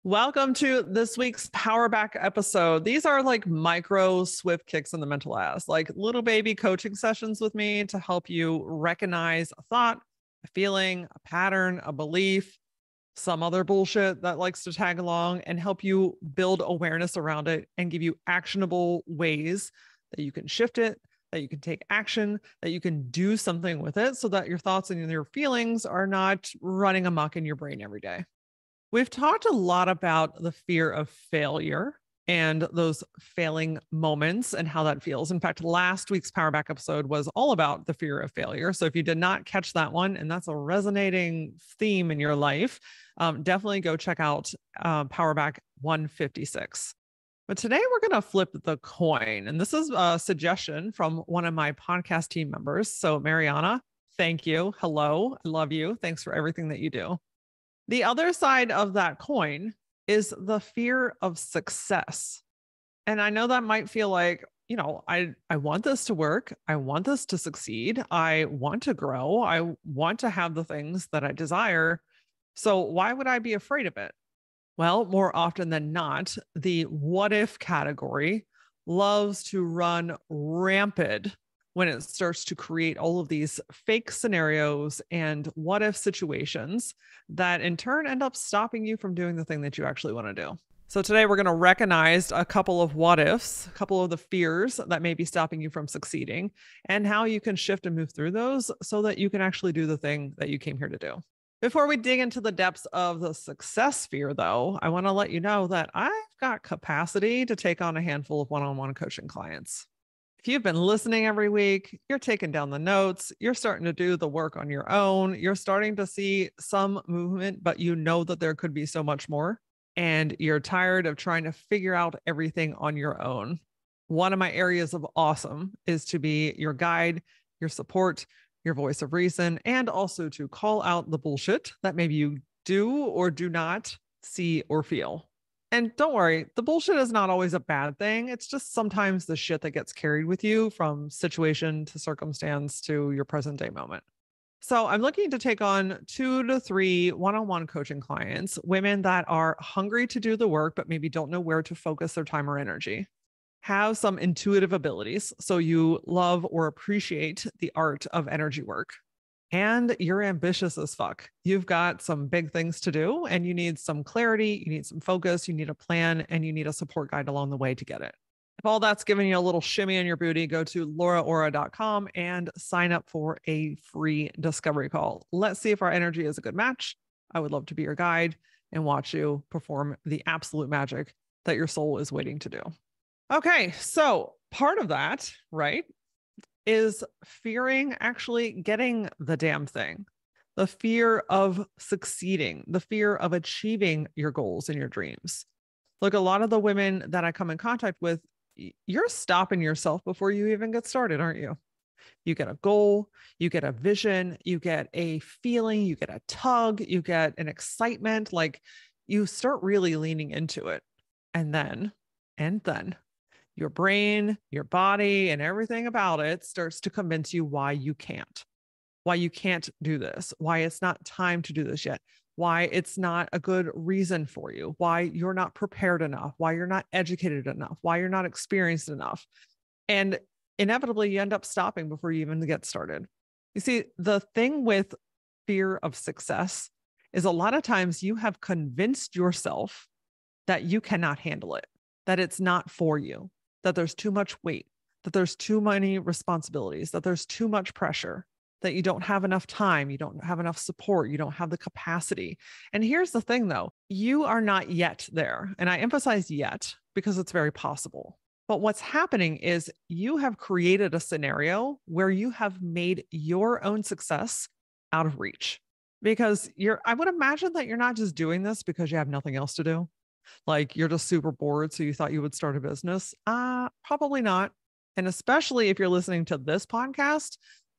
Welcome to this week's Powerback episode. These are like micro swift kicks in the mental ass, like little baby coaching sessions with me to help you recognize a thought, a feeling, a pattern, a belief, some other bullshit that likes to tag along, and help you build awareness around it and give you actionable ways that you can shift it, that you can take action, that you can do something with it so that your thoughts and your feelings are not running amok in your brain every day. We've talked a lot about the fear of failure and those failing moments and how that feels. In fact, last week's Powerback episode was all about the fear of failure. So if you did not catch that one, and that's a resonating theme in your life, definitely go check out Powerback 156. But today we're going to flip the coin. And this is a suggestion from one of my podcast team members. So Mariana, thank you. Hello. I love you. Thanks for everything that you do. The other side of that coin is the fear of success. And I know that might feel like, I want this to work. I want this to succeed. I want to grow. I want to have the things that I desire. So why would I be afraid of it? Well, more often than not, the what if category loves to run rampant when it starts to create all of these fake scenarios and what if situations that in turn end up stopping you from doing the thing that you actually want to do. So today we're going to recognize a couple of what ifs, a couple of the fears that may be stopping you from succeeding, and how you can shift and move through those so that you can actually do the thing that you came here to do. Before we dig into the depths of the success fear, though, I want to let you know that I've got capacity to take on a handful of one-on-one coaching clients. If you've been listening every week, you're taking down the notes, you're starting to do the work on your own, you're starting to see some movement, but you know that there could be so much more, and you're tired of trying to figure out everything on your own. One of my areas of awesome is to be your guide, your support, your voice of reason, and also to call out the bullshit that maybe you do or do not see or feel. And don't worry, the bullshit is not always a bad thing. It's just sometimes the shit that gets carried with you from situation to circumstance to your present day moment. So I'm looking to take on 2 to 3 one-on-one coaching clients, women that are hungry to do the work, but maybe don't know where to focus their time or energy, have some intuitive abilities. So you love or appreciate the art of energy work. And you're ambitious as fuck. You've got some big things to do and you need some clarity, you need some focus, you need a plan, and you need a support guide along the way to get it. If all that's giving you a little shimmy in your booty, go to LauraAura.com and sign up for a free discovery call. Let's see if our energy is a good match. I would love to be your guide and watch you perform the absolute magic that your soul is waiting to do. Okay, so part of that, right, is fearing actually getting the damn thing, the fear of succeeding, the fear of achieving your goals and your dreams. Look, a lot of the women that I come in contact with, you're stopping yourself before you even get started, aren't you? You get a goal, you get a vision, you get a feeling, you get a tug, you get an excitement, like you start really leaning into it. And then your brain, your body, and everything about it starts to convince you why you can't do this, why it's not time to do this yet, why it's not a good reason for you, why you're not prepared enough, why you're not educated enough, why you're not experienced enough. And inevitably, you end up stopping before you even get started. You see, the thing with fear of success is a lot of times you have convinced yourself that you cannot handle it, that it's not for you, that there's too much weight, that there's too many responsibilities, that there's too much pressure, that you don't have enough time, you don't have enough support, you don't have the capacity. And here's the thing though, you are not yet there. And I emphasize yet because it's very possible. But what's happening is you have created a scenario where you have made your own success out of reach. Because I would imagine that you're not just doing this because you have nothing else to do. Like you're just super bored, so you thought you would start a business. Probably not. And especially if you're listening to this podcast,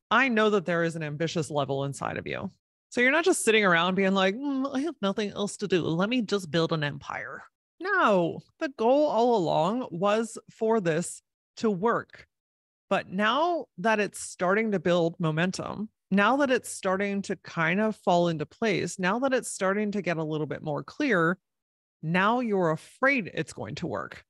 I know that there is an ambitious level inside of you. So you're not just sitting around being like, I have nothing else to do. Let me just build an empire. No, the goal all along was for this to work. But now that it's starting to build momentum, now that it's starting to kind of fall into place, now that it's starting to get a little bit more clear, Now you're afraid it's going to work.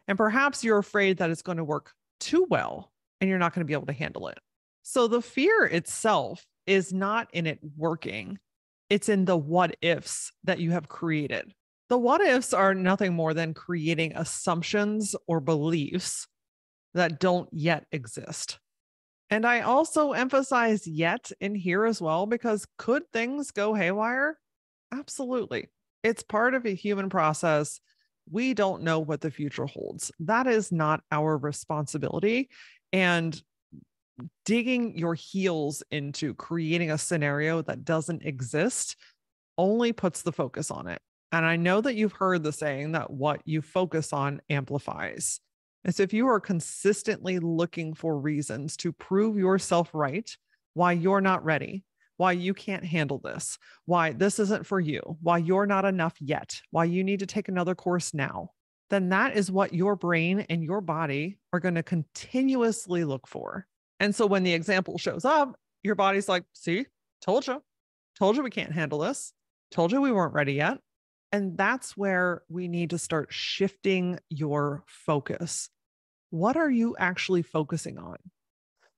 And perhaps you're afraid that it's going to work too well and you're not going to be able to handle it. So the fear itself is not in it working. It's in the what ifs that you have created. The what ifs are nothing more than creating assumptions or beliefs that don't yet exist. And I also emphasize yet in here as well, because could things go haywire? Absolutely. It's part of a human process. We don't know what the future holds. That is not our responsibility. And digging your heels into creating a scenario that doesn't exist only puts the focus on it. And I know that you've heard the saying that what you focus on amplifies. And so if you are consistently looking for reasons to prove yourself right, why you're not ready, why you can't handle this, why this isn't for you, why you're not enough yet, why you need to take another course now, then that is what your brain and your body are going to continuously look for. And so when the example shows up, your body's like, see, told you we can't handle this, told you we weren't ready yet. And that's where we need to start shifting your focus. What are you actually focusing on?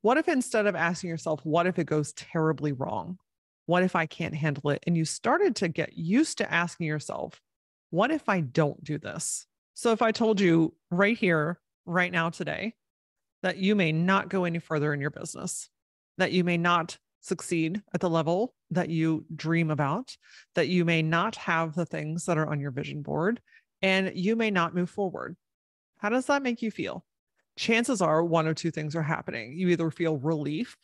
What if instead of asking yourself, what if it goes terribly wrong? What if I can't handle it? And you started to get used to asking yourself, what if I don't do this? So if I told you right here, right now, today, that you may not go any further in your business, that you may not succeed at the level that you dream about, that you may not have the things that are on your vision board, and you may not move forward. How does that make you feel? Chances are one or two things are happening. You either feel relief,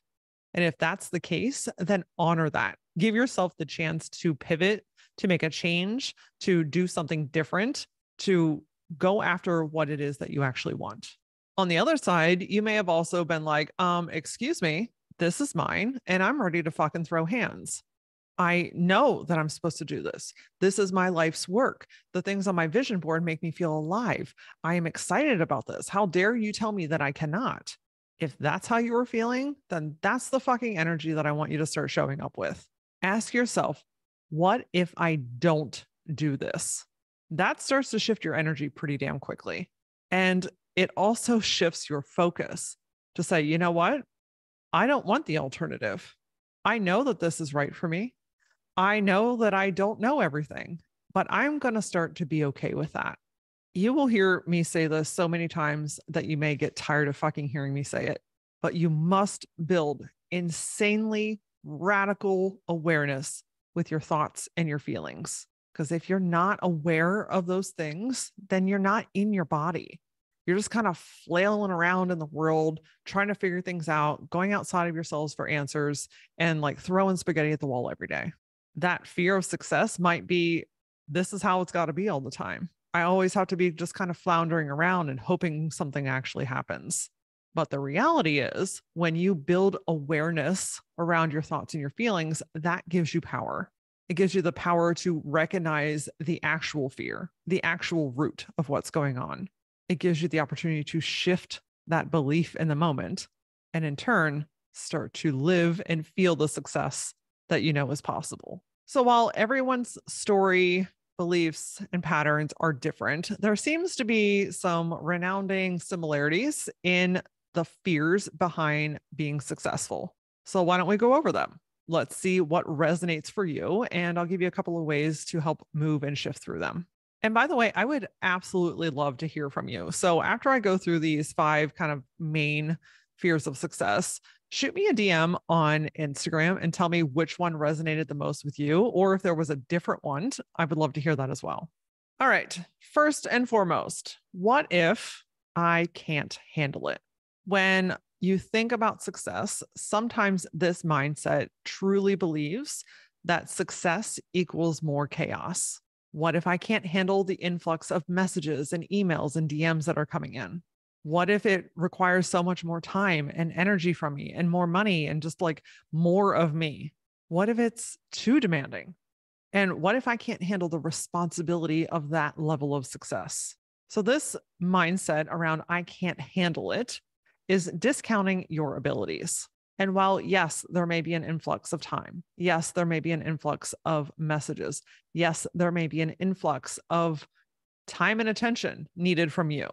and if that's the case, then honor that. Give yourself the chance to pivot, to make a change, to do something different, to go after what it is that you actually want. On the other side, you may have also been like, excuse me, this is mine and I'm ready to fucking throw hands. I know that I'm supposed to do this. This is my life's work. The things on my vision board make me feel alive. I am excited about this. How dare you tell me that I cannot? If that's how you were feeling, then that's the fucking energy that I want you to start showing up with. Ask yourself, what if I don't do this? That starts to shift your energy pretty damn quickly. And it also shifts your focus to say, you know what? I don't want the alternative. I know that this is right for me. I know that I don't know everything, but I'm going to start to be okay with that. You will hear me say this so many times that you may get tired of fucking hearing me say it, but you must build insanely radical awareness with your thoughts and your feelings. Because if you're not aware of those things, then you're not in your body. You're just kind of flailing around in the world, trying to figure things out, going outside of yourselves for answers, and like throwing spaghetti at the wall every day. That fear of success might be, this is how it's got to be all the time. I always have to be just kind of floundering around and hoping something actually happens. But the reality is, when you build awareness around your thoughts and your feelings, that gives you power. It gives you the power to recognize the actual fear, the actual root of what's going on. It gives you the opportunity to shift that belief in the moment and in turn start to live and feel the success that you know is possible. So while everyone's story, beliefs, and patterns are different, there seems to be some resounding similarities in the fears behind being successful. So why don't we go over them? Let's see what resonates for you, and I'll give you a couple of ways to help move and shift through them. And by the way, I would absolutely love to hear from you. So after I go through these 5 kind of main fears of success, shoot me a DM on Instagram and tell me which one resonated the most with you, or if there was a different one, I would love to hear that as well. All right. First and foremost, what if I can't handle it? When you think about success, sometimes this mindset truly believes that success equals more chaos. What if I can't handle the influx of messages and emails and DMs that are coming in? What if it requires so much more time and energy from me and more money and just like more of me? What if it's too demanding? And what if I can't handle the responsibility of that level of success? So this mindset around I can't handle it is discounting your abilities. And while, yes, there may be an influx of time. Yes, there may be an influx of messages. Yes, there may be an influx of time and attention needed from you.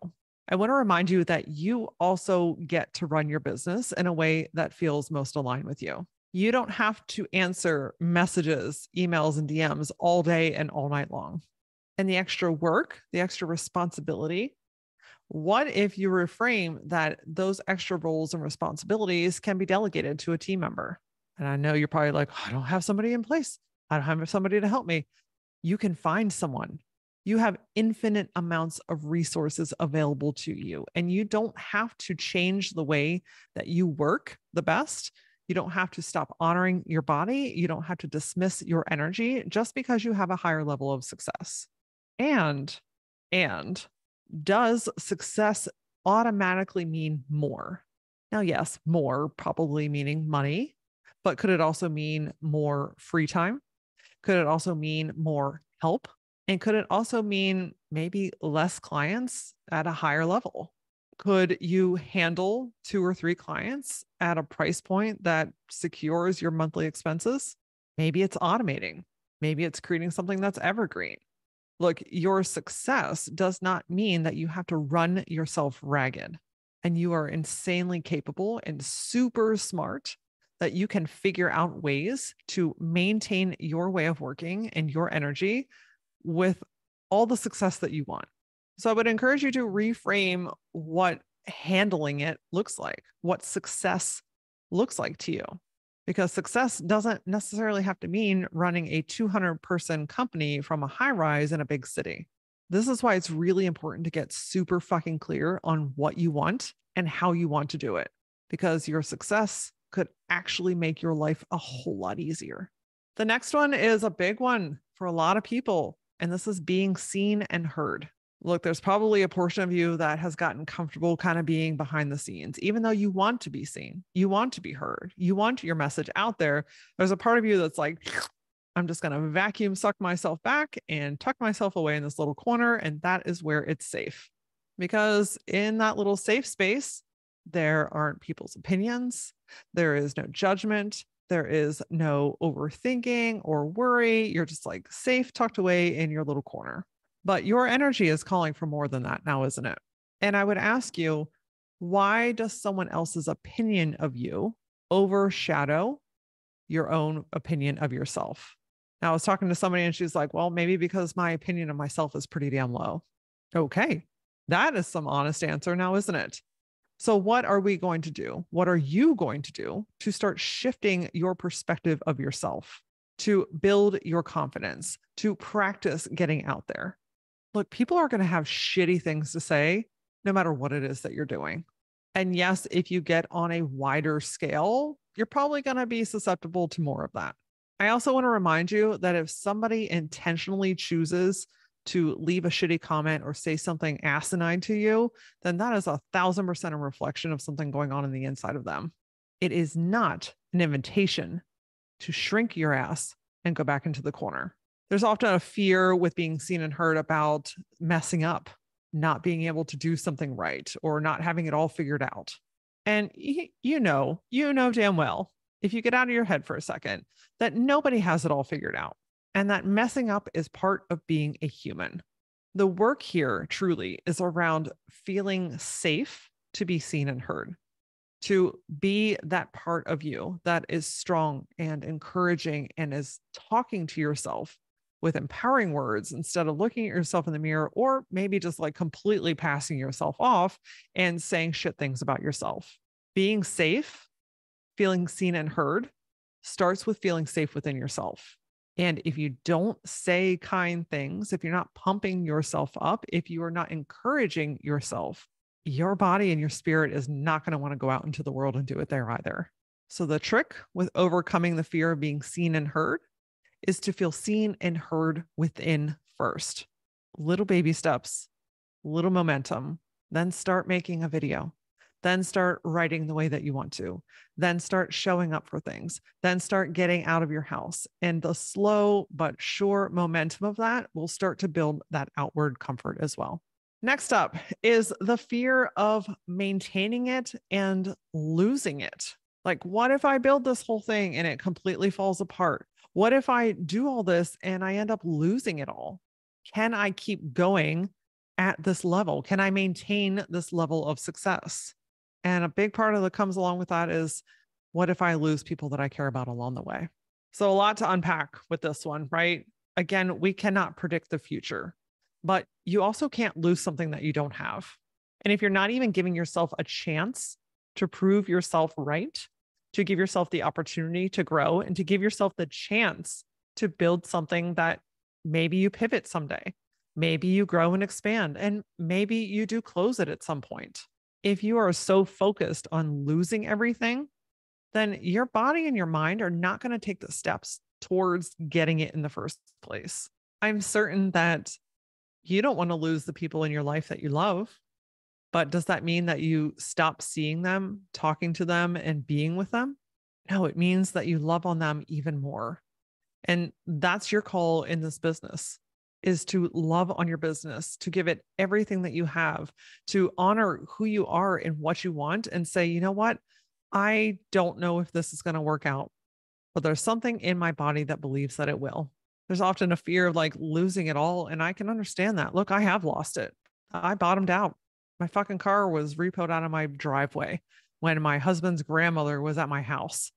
I want to remind you that you also get to run your business in a way that feels most aligned with you. You don't have to answer messages, emails, and DMs all day and all night long. And the extra work, the extra responsibility, what if you reframe that those extra roles and responsibilities can be delegated to a team member? And I know you're probably like, I don't have somebody in place. I don't have somebody to help me. You can find someone. You have infinite amounts of resources available to you, and you don't have to change the way that you work the best. You don't have to stop honoring your body. You don't have to dismiss your energy just because you have a higher level of success. And does success automatically mean more? Now, yes, more probably meaning money, but could it also mean more free time? Could it also mean more help? And could it also mean maybe less clients at a higher level? Could you handle 2 or 3 clients at a price point that secures your monthly expenses? Maybe it's automating. Maybe it's creating something that's evergreen. Look, your success does not mean that you have to run yourself ragged, and you are insanely capable and super smart that you can figure out ways to maintain your way of working and your energy with all the success that you want. So I would encourage you to reframe what handling it looks like, what success looks like to you. Because success doesn't necessarily have to mean running a 200-person company from a high rise in a big city. This is why it's really important to get super fucking clear on what you want and how you want to do it, because your success could actually make your life a whole lot easier. The next one is a big one for a lot of people, and this is being seen and heard. Look, there's probably a portion of you that has gotten comfortable kind of being behind the scenes, even though you want to be seen, you want to be heard, you want your message out there. There's a part of you that's like, I'm just going to vacuum suck myself back and tuck myself away in this little corner. And that is where it's safe. Because in that little safe space, there aren't people's opinions. There is no judgment. There is no overthinking or worry. You're just like safe, tucked away in your little corner. But your energy is calling for more than that now, isn't it? And I would ask you, why does someone else's opinion of you overshadow your own opinion of yourself? Now, I was talking to somebody and she's like, well, maybe because my opinion of myself is pretty damn low. Okay, that is some honest answer now, isn't it? So what are we going to do? What are you going to do to start shifting your perspective of yourself, to build your confidence, to practice getting out there? Look, people are going to have shitty things to say, no matter what it is that you're doing. And yes, if you get on a wider scale, you're probably going to be susceptible to more of that. I also want to remind you that if somebody intentionally chooses to leave a shitty comment or say something asinine to you, then that is 1,000% a reflection of something going on in the inside of them. It is not an invitation to shrink your ass and go back into the corner. There's often a fear with being seen and heard about messing up, not being able to do something right, or not having it all figured out. And you know damn well, if you get out of your head for a second, that nobody has it all figured out, and that messing up is part of being a human. The work here truly is around feeling safe to be seen and heard, to be that part of you that is strong and encouraging and is talking to yourself with empowering words instead of looking at yourself in the mirror, or maybe just like completely passing yourself off and saying shit things about yourself. Being safe, feeling seen and heard, starts with feeling safe within yourself. And if you don't say kind things, if you're not pumping yourself up, if you are not encouraging yourself, your body and your spirit is not going to want to go out into the world and do it there either. So the trick with overcoming the fear of being seen and heard is to feel seen and heard within first. Little baby steps, little momentum, then start making a video, then start writing the way that you want to, then start showing up for things, then start getting out of your house. And the slow but sure momentum of that will start to build that outward comfort as well. Next up is the fear of maintaining it and losing it. Like, what if I build this whole thing and it completely falls apart? What if I do all this and I end up losing it all? Can I keep going at this level? Can I maintain this level of success? And a big part of that comes along with that is, what if I lose people that I care about along the way? So a lot to unpack with this one, right? Again, we cannot predict the future, but you also can't lose something that you don't have. And if you're not even giving yourself a chance to prove yourself right, to give yourself the opportunity to grow and to give yourself the chance to build something that maybe you pivot someday, maybe you grow and expand, and maybe you do close it at some point. If you are so focused on losing everything, then your body and your mind are not going to take the steps towards getting it in the first place. I'm certain that you don't want to lose the people in your life that you love, but does that mean that you stop seeing them, talking to them, and being with them? No, it means that you love on them even more. And that's your call in this business, is to love on your business, to give it everything that you have, to honor who you are and what you want, and say, you know what? I don't know if this is going to work out, but there's something in my body that believes that it will. There's often a fear of like losing it all. And I can understand that. Look, I have lost it. I bottomed out. My fucking car was repoed out of my driveway when my husband's grandmother was at my house.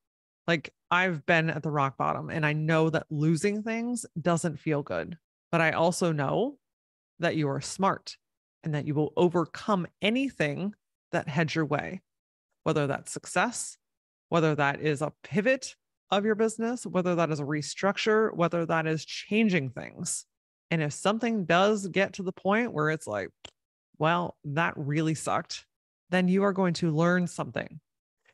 Like, I've been at the rock bottom, and I know that losing things doesn't feel good, but I also know that you are smart and that you will overcome anything that heads your way, whether that's success, whether that is a pivot of your business, whether that is a restructure, whether that is changing things. And if something does get to the point where it's like, well, that really sucked, then you are going to learn something.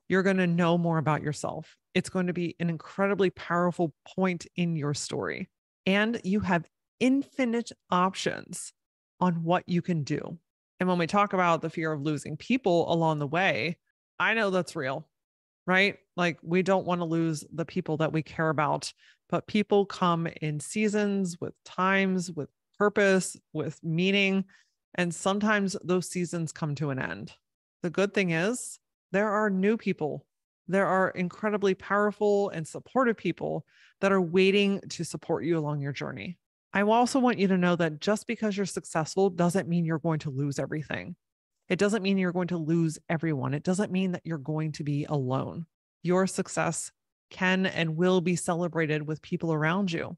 You're going to know more about yourself. It's going to be an incredibly powerful point in your story. And you have infinite options on what you can do. And when we talk about the fear of losing people along the way, I know that's real, right? Like, we don't want to lose the people that we care about, but people come in seasons, with times, with purpose, with meaning. And sometimes those seasons come to an end. The good thing is, there are new people. There are incredibly powerful and supportive people that are waiting to support you along your journey. I also want you to know that just because you're successful doesn't mean you're going to lose everything. It doesn't mean you're going to lose everyone. It doesn't mean that you're going to be alone. Your success can and will be celebrated with people around you.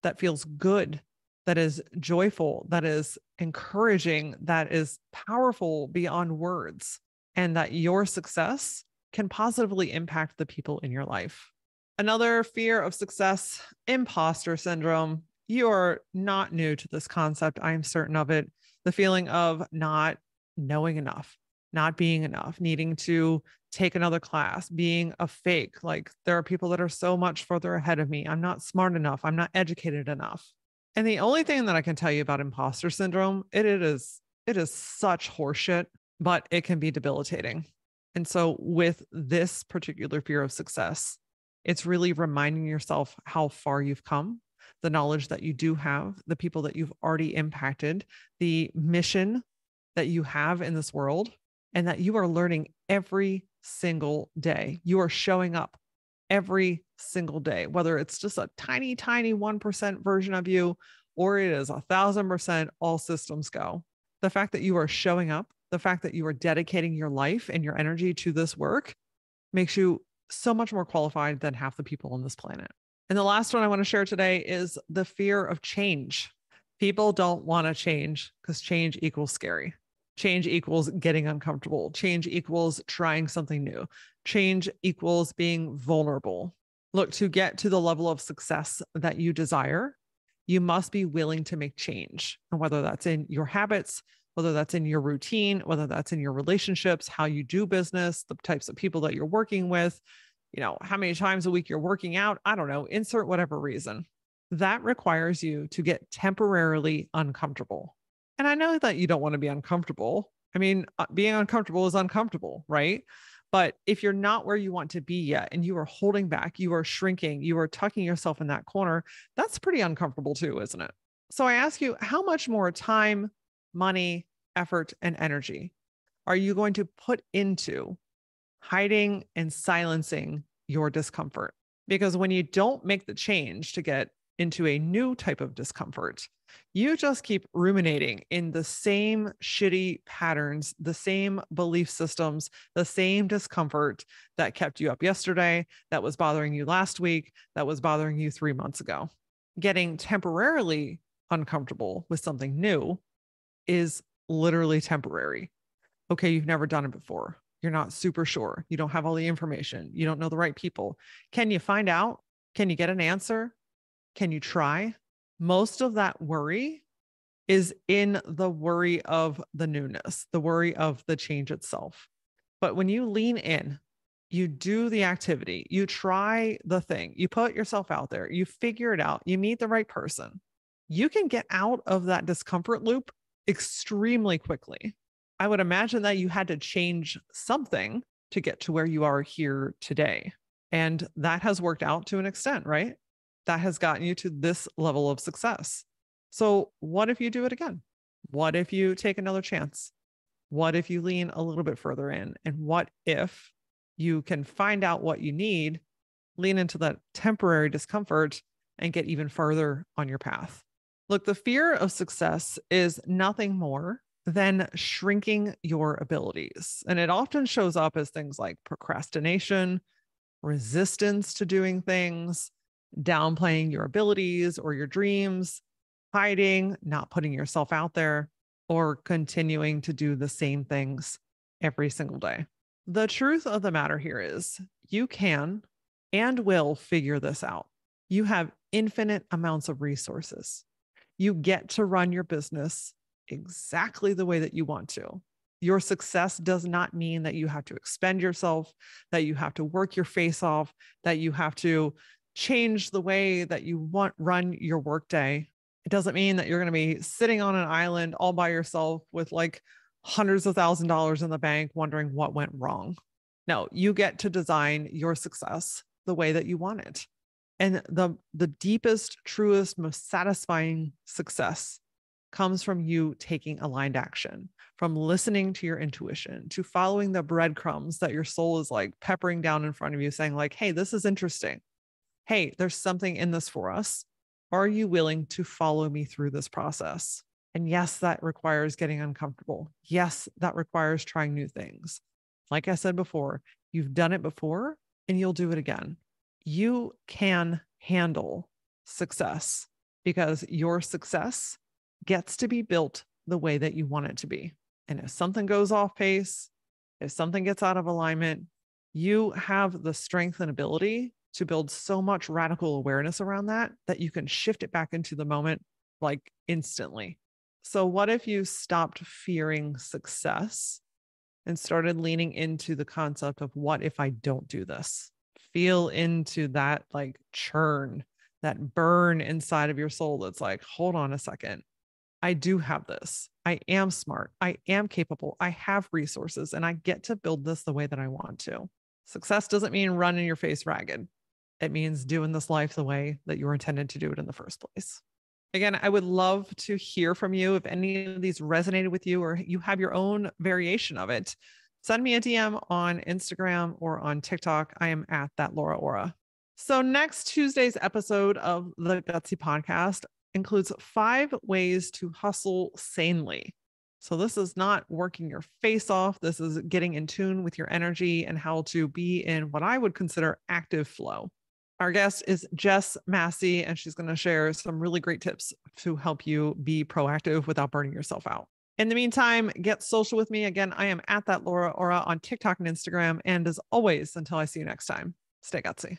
That feels good, that is joyful, that is encouraging, that is powerful beyond words, and that your success can positively impact the people in your life. Another fear of success, imposter syndrome. You are not new to this concept. I am certain of it. The feeling of not knowing enough, not being enough, needing to take another class, being a fake. Like, there are people that are so much further ahead of me. I'm not smart enough. I'm not educated enough. And the only thing that I can tell you about imposter syndrome, it is such horseshit, but it can be debilitating. And so with this particular fear of success, it's really reminding yourself how far you've come, the knowledge that you do have, the people that you've already impacted, the mission that you have in this world, and that you are learning every single day. You are showing up every single day, whether it's just a tiny, tiny 1% version of you, or it is 1,000% all systems go. The fact that you are showing up, the fact that you are dedicating your life and your energy to this work makes you so much more qualified than half the people on this planet. And the last one I want to share today is the fear of change. People don't want to change because change equals scary. Change equals getting uncomfortable. Change equals trying something new. Change equals being vulnerable. Look, to get to the level of success that you desire, you must be willing to make change. And whether that's in your habits, whether that's in your routine, whether that's in your relationships, how you do business, the types of people that you're working with, how many times a week you're working out, I don't know, insert whatever reason. That requires you to get temporarily uncomfortable. And I know that you don't want to be uncomfortable. I mean, being uncomfortable is uncomfortable, right? But if you're not where you want to be yet, and you are holding back, you are shrinking, you are tucking yourself in that corner, that's pretty uncomfortable too, isn't it? So I ask you, how much more time, money, effort, and energy are you going to put into hiding and silencing your discomfort? Because when you don't make the change to get into a new type of discomfort, You just keep ruminating in the same shitty patterns, the same belief systems, the same discomfort that kept you up yesterday, that was bothering you last week, that was bothering you 3 months ago. Getting temporarily uncomfortable with something new is literally temporary. Okay, you've never done it before. You're not super sure. You don't have all the information. You don't know the right people. Can you find out? Can you get an answer? Can you try? Most of that worry is in the worry of the newness, the worry of the change itself. But when you lean in, you do the activity, you try the thing, you put yourself out there, you figure it out, you meet the right person, you can get out of that discomfort loop extremely quickly. I would imagine that you had to change something to get to where you are here today. And that has worked out to an extent, right? That has gotten you to this level of success. So what if you do it again? What if you take another chance? What if you lean a little bit further in? And what if you can find out what you need, lean into that temporary discomfort, and get even further on your path? Look, the fear of success is nothing more than shrinking your abilities. And it often shows up as things like procrastination, resistance to doing things, downplaying your abilities or your dreams, hiding, not putting yourself out there, or continuing to do the same things every single day. The truth of the matter here is you can and will figure this out. You have infinite amounts of resources. You get to run your business exactly the way that you want to. Your success does not mean that you have to expend yourself, that you have to work your face off, that you have to change the way that you run your workday. It doesn't mean that you're going to be sitting on an island all by yourself with like hundreds of $1,000s in the bank wondering what went wrong. No, you get to design your success the way that you want it. And the deepest, truest, most satisfying success comes from you taking aligned action, from listening to your intuition, to following the breadcrumbs that your soul is like peppering down in front of you, saying like, hey, this is interesting. Hey, there's something in this for us. Are you willing to follow me through this process? And yes, that requires getting uncomfortable. Yes, that requires trying new things. Like I said before, you've done it before and you'll do it again. You can handle success because your success gets to be built the way that you want it to be. And if something goes off pace, if something gets out of alignment, you have the strength and ability to build so much radical awareness around that you can shift it back into the moment like instantly. So what if you stopped fearing success and started leaning into the concept of what if I don't do this? Feel into that like churn, that burn inside of your soul that's like, hold on a second. I do have this. I am smart. I am capable. I have resources and I get to build this the way that I want to. Success doesn't mean running your face ragged. It means doing this life the way that you were intended to do it in the first place. Again, I would love to hear from you. If any of these resonated with you or you have your own variation of it, send me a DM on Instagram or on TikTok. I am at that LauraAura. So next Tuesday's episode of the Gutsy Podcast includes 5 ways to hustle sanely. So this is not working your face off. This is getting in tune with your energy and how to be in what I would consider active flow. Our guest is Jess Massey, and she's going to share some really great tips to help you be proactive without burning yourself out. In the meantime, get social with me. Again, I am at that LauraAura on TikTok and Instagram. And as always, until I see you next time, stay gutsy.